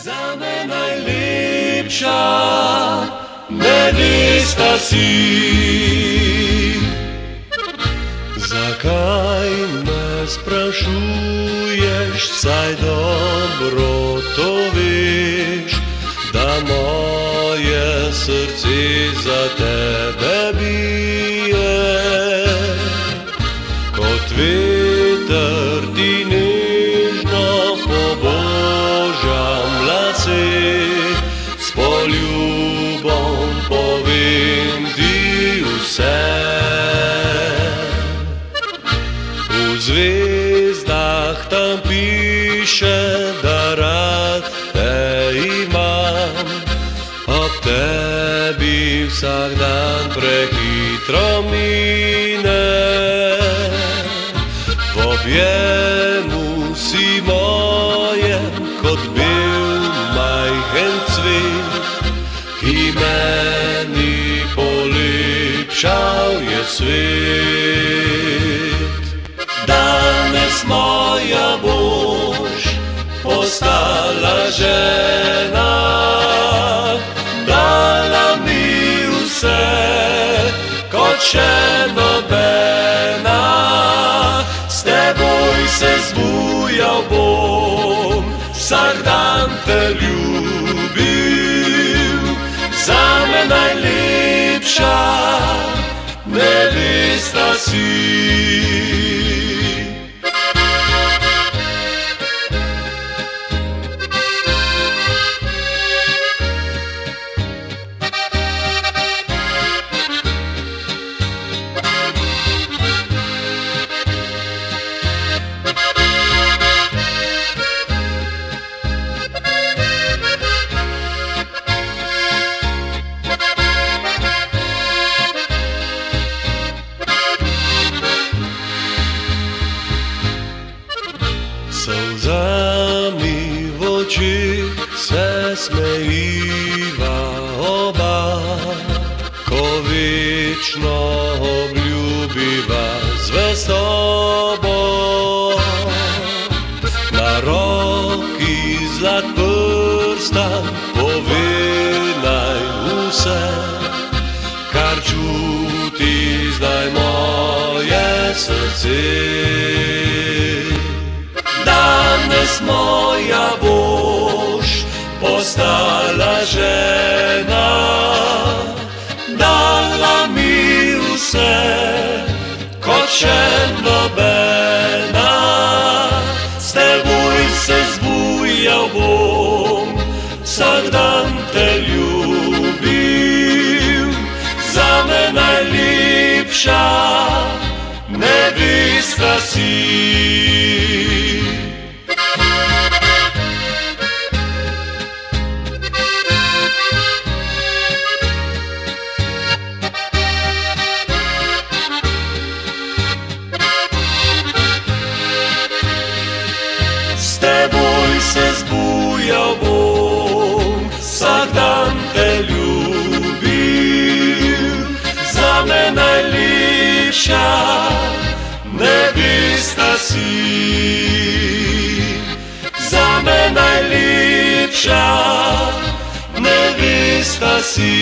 Zame najlepša nevesta si. Zakaj me sprašuješ, saj dobro to veš, da moje srce za tebe bije. Kot veter ti nežno pobožam lase, s poljubom povem ti vse. V zvezdah tam piše, da rad te imam, ob tebi vsak dan prehitro mine. V objemu si mojem kot bel majhen cvet, ki meni polepšal je svet. Danes moja boš postala žena, dala mi vse kot še nobena. S teboj se zbujal bom, vsak dan te ljubil. Zame najlepša nevesta si. Solzami v očih se smejiva oba, ko večno obljubiva zvestobo. Na roki zlat prstan pove naj vse, kar čuti zdaj moje srce. Danes moja boš postala žena, dala mi vse kot še nobena. S teboj se zbujal bom, vsak dan te ljubil. Zame najlepša nevesta si. S teboj se zbujal bom, vsak dan te ljubil. Zame najlepša nevesta si. Zame najlepša nevesta si.